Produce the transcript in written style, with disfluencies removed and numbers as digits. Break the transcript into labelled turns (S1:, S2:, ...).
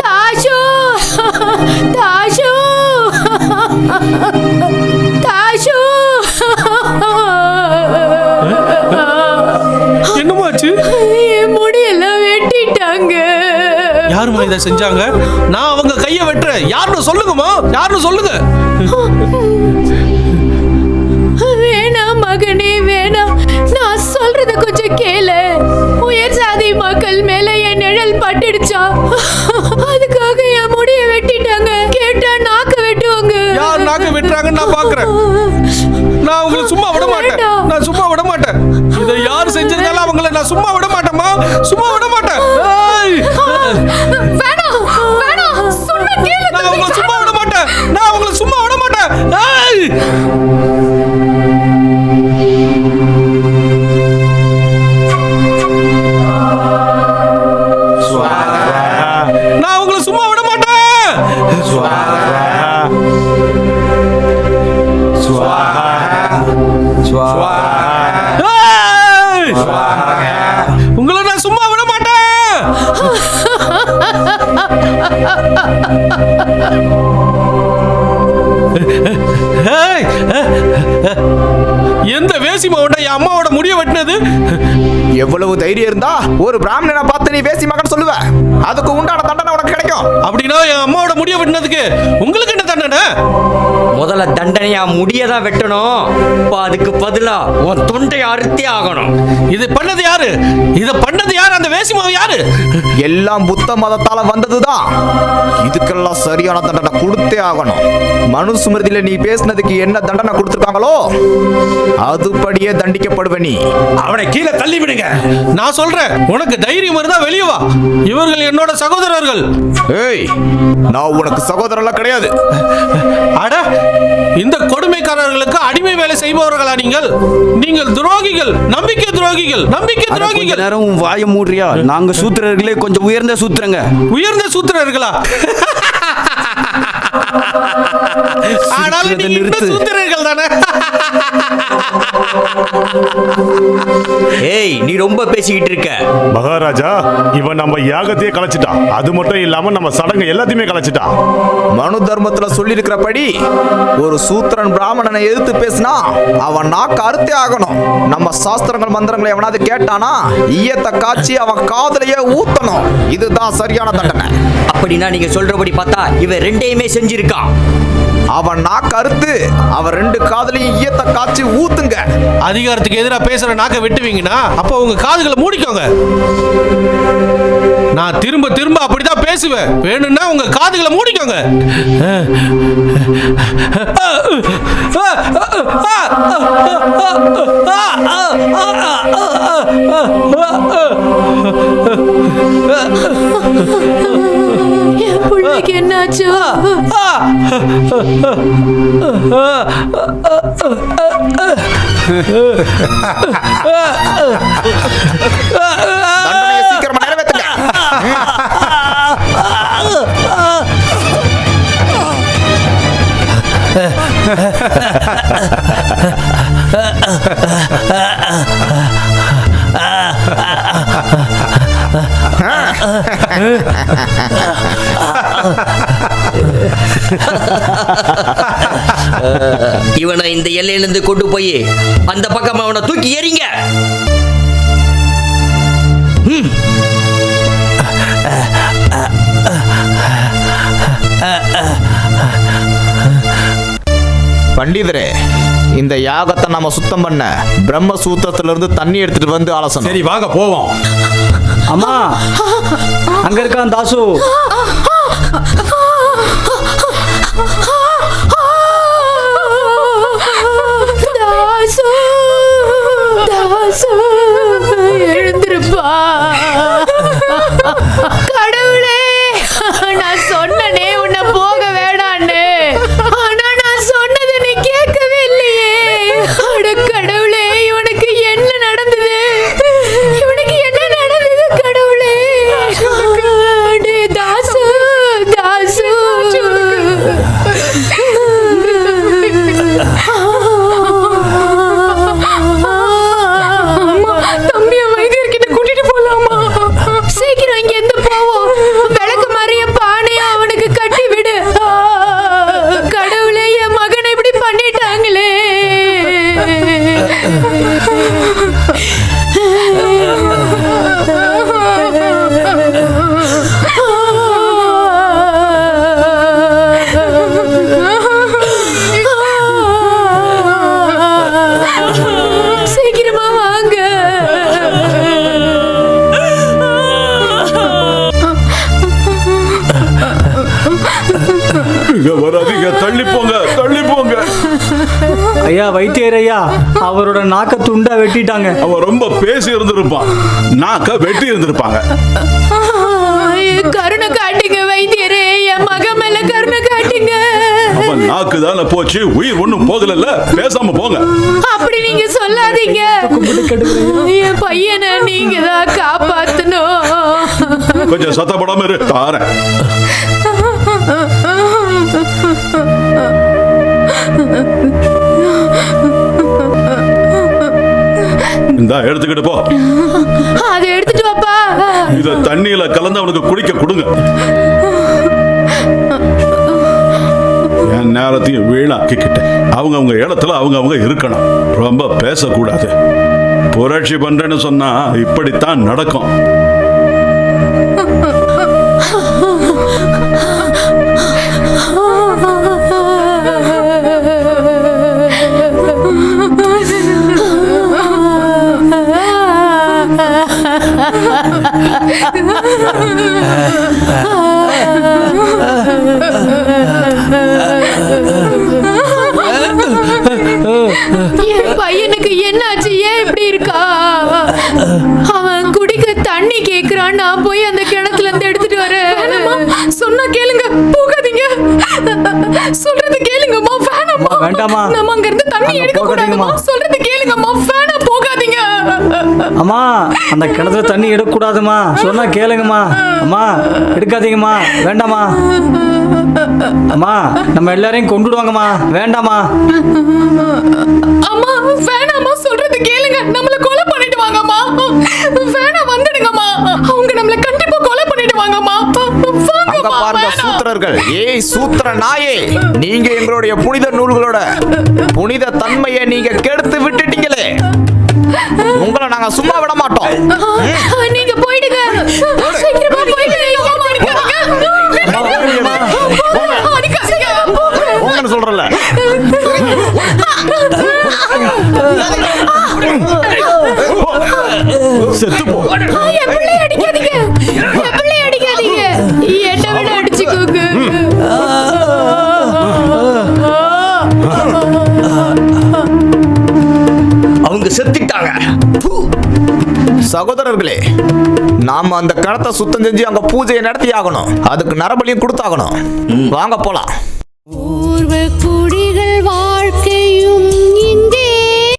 S1: தாஷு, தாஷு, தாஷு.
S2: என்னமாச்சு?
S1: என் முடியெல்லாம் வெட்டிட்டாங்க.
S2: யாருமா இதை செஞ்சாங்க? நான் அவங்க கையை வெட்டுறேன். யாருன்னு சொல்லுங்கம்மா, யாருன்னு சொல்லுங்க.
S1: வேணாம் மகனே, வேணாம். நான் சொல்றத கொஞ்சம் கேளு. உயர் சாதி மக்கள் மேல என் நிழல் பட்டுடுச்சா, அதுக்காக என் முடிய வெட்டிட்டாங்க. கேட்டா நாக்க வெட்டுவாங்க.
S2: யார் நாக்க வெட்டுறாங்கன்னு நான் பாக்குறேன். நான் உங்களை சும்மா விட மாட்டேன். நான் சும்மா விட மாட்டேன். இதை யார் செஞ்சதுனால அவங்கள நான் சும்மா விட மாட்டேம்மா, சும்மா விட மாட்டேன்.
S1: வேணாம், வேணாம், சொன்னா கேளு.
S2: நான் உங்களை சும்மா விட மாட்டேன். நான் உங்களை சும்மா விட மாட்டேன். நான் உங்களை சும்மா விட மாட்டேன். உங்களை நான் சும்மா விட மாட்டேன். எந்த வேசி மகன் என் அம்மாவோட முடிய வெட்டினது?
S3: எவ்வளவு தைரியம் இருந்தா ஒரு பிராமணனை பார்த்து நீ வேசி மகன் சொல்லுவ? அதுக்கு உண்டான தண்டனை உனக்கு கிடைக்கும்.
S2: அப்படின்னா என் அம்மாவோட முடிய வெட்டினதுக்கு உங்களுக்கு என்ன தண்டனை?
S4: முதல்ல தண்டனையா முடியதான் வெட்டணும். இப்ப அதுக்கு பதிலா உன் தொண்டையை அறுத்தே ஆகணும்.
S2: இது பண்ணது யாரு? இத பண்ணது யாரு? அந்த வேசி மகன் யாரு?
S3: எல்லாம் புத்த மதத்தால வந்ததுதான். இதுக்கெல்லாம் சரியான தண்டனை கொடுத்தே ஆகணும். மனுஸ்மிருதியில நீ பேசினதுக்கு என்ன தண்டனை கொடுத்திருக்காங்களோ அதுபடியே தண்டிக்கப்படுவ நீ.
S2: அவனை கீழே தள்ளி விடுங்க. நான் சொல்றேன், உனக்கு தைரியம் இருந்தா வெளியே வா. இவர்கள் என்னோட சகோதரர்கள்.
S3: ஏய், நான் உனக்கு சகோதரன்லாம் கிடையாது.
S2: அட, இந்த கொடுமைக்காரர்களுக்கு அடிமை வேலை செய்பவர்களா நீங்கள்? நீங்கள் துரோகிகள், நம்பிக்கை துரோகிகள், நம்பிக்கை துரோகிகள்.
S5: நேரம் வாய மூடுறியா? நாங்க சூத்திரர்களே கொஞ்சம் உயர்ந்த சூத்திரங்க.
S2: உயர்ந்த சூத்திரர்களா? ஆனாலும் நீங்க இந்த சூத்திரர்கள் தானே.
S4: ஏய், நீ ரொம்ப பேசிக்கிட்டு இருக்க.
S6: மகாராஜா, இவன் நம்ம யாகத்தையே கலைச்சிட்டான். அது மட்டும் இல்லாம நம்ம சடங்கு எல்லாத்தையுமே கலைச்சிட்டான்.
S3: மனு தர்மத்துல சொல்லி இருக்கிறபடி ஒரு சூத்திரன் பிராமணனை எதிர்த்து பேசினா அவன் நாக்க அறுத்தே ஆகணும். நம்ம சாஸ்திரங்கள் மந்திரங்களை எவனாவது கேட்டானா ஈயத்தை காய்ச்சி அவன் காதலையே ஊத்தணும். இதுதான் சரியான தண்டனை.
S4: அப்படின்னா நீங்க சொல்றபடி பார்த்தா இவன் ரெண்டையுமே செஞ்சிருக்கான்.
S3: அவன் நாக்க அறுத்து அவன் ரெண்டு காதலையும் ஈயத்தை காய்ச்சி ஊத்துங்க.
S2: அதிகாரத்துக்கு எதிராக பேசுற நாக்க வெட்டுவீங்கன்னா அப்ப உங்க காதுகளை மூடிக்கோங்க. நான் திரும்ப திரும்ப அப்படிதான் பேசுவேன். வேணும்னா உங்க காதுகளை மூடிக்கோங்க.
S1: என் பிள்ளைக்கு என்னாச்சு?
S3: தண்டனையை சீக்கிரமா நிறைவேற்றுங்க.
S4: இவனை இந்த எல்லையிலிருந்து கொண்டு போய் அந்த பக்கம் அவனை தூக்கி எறிங்க.
S3: பண்டிதரே, இந்த யாகத்தை நாம சுத்தம் பண்ண பிரம்மசூத்திரத்திலிருந்து தண்ணி எடுத்துட்டு வந்து ஆலோசனை.
S2: சரி, வாங்க போவோம்.
S5: அம்மா, அங்க இருக்கான் தாசு.
S1: தாசு, தாசு, எழுந்திருப்பா. கடவுளே, நான் சொன்னனே உன்னை போக வேணான்னு. ஆனா நான் சொன்னதை நீ கேட்கவே இல்லையே. அட கடவுளே, இவனுக்கு என்ன நடந்தது? இவனுக்கு என்ன நடந்தது கடவுளே? அடே தாசு, தாசு. சீக்கிரமா வாங்க.
S6: இங்க வராதீங்க, தள்ளி போங்க, தள்ளி போங்க.
S7: ஐயா வைத்தியர் ஐயா, அவரோட நாக்க துண்டா வெட்டிட்டாங்க.
S6: அவன் ரொம்ப பேசி இருந்திருப்பான், நாக்க வெட்டி இருந்திருப்பாங்க.
S1: கருணை காட்டுங்க வைத்தியரே, என் மகன் மேல கருணை காட்டுங்க.
S6: அவன் நாக்கு தானே போச்சு, உயிர் ஒண்ணும் போகல, பேசாம போங்க.
S1: அப்படி நீங்க சொல்லாதீங்க. என் பையனை நீங்க தான் காப்பாத்தணும்.
S6: கொஞ்சம் சத்தப்படாம இரு, தாரேன். இந்தா எடுத்துக்கிட்டு போ.
S1: அதை எடுத்துட்டு வாப்பா.
S6: இத தண்ணியில கலந்து அவனுக்கு குடிக்க கொடுங்க. என் நேரத்தையும் வீணாக்கிக்கிட்டு அவங்க இடத்துல அவங்க இருக்கணும். ரொம்ப பேசக்கூடாது. புரட்சி பண்றேன்னு சொன்னா இப்படித்தான் நடக்கும்.
S1: என் பையனுக்கு என்னாச்சு? ஏன் இப்படி இருக்கா? அவன் குடிக்க தண்ணி கேக்குறான். நான் போய் அந்த கிணத்துல இருந்து எடுத்துட்டு வரேன். சொன்னா கேளுங்க, போகாதீங்க. சொல்றது கேளுங்கம்மா. வேணாம்மா,
S7: வேண்டாமா,
S1: நம்ம அங்க இருந்து தண்ணி எடுக்க கூடாதுமா. சொல்றது கேளுங்கம்மா, வேணாம், போகாதீங்க.
S7: அம்மா அந்த கிணத்துல தண்ணி எடுக்கக்கூடாதுமா, சொன்னா கேளுங்கம்மா. அம்மா எடுக்காதீங்கம்மா, வேண்டாமா. அம்மா நம்ம எல்லாரையும் கொண்டுடுவாங்கம்மா, வேண்டாமா.
S1: அம்மா வேணாம்மா, சொல்றது கேளுங்க. நம்மள கொலை பண்ணிடுவாங்கம்மா. வேணாம், வந்துடுங்கம்மா. அவங்க நம்மள கண்டிப்பா கொலை பண்ணிடுவாங்கம்மா.
S3: அங்க பாருங்க சூத்திரர்கள். ஏய் சூத்திர நாயே, நீங்க எங்களுடைய புனித நூல்களோட புனித தன்மையை நீங்க கெடுத்து விட்டுட்டீங்களே. உங்களை நாங்க சும்மா விட மாட்டோம்.
S1: நீங்க போயிடுங்க, சீக்கிரமா போயிடுங்க.
S6: போங்கன்னு சொல்றல. செத்து போ.
S1: என் பிள்ளை அடிக்காதீங்க, என் பிள்ளை அடிக்காதீங்க. என்ன விட அடிச்சுக்கோங்க.
S4: அவங்க செத்துட்டாங்க.
S3: சகோதரர்களே, நாம அந்த கிணத்தை சுத்தம் செஞ்சு அங்க பூஜையை நடத்தி ஆகணும். அதுக்கு நரபலியும் கொடுத்தாகணும். வாங்க போலாம்.
S1: பூர்வ குடிகள் வாழ்க்கையும்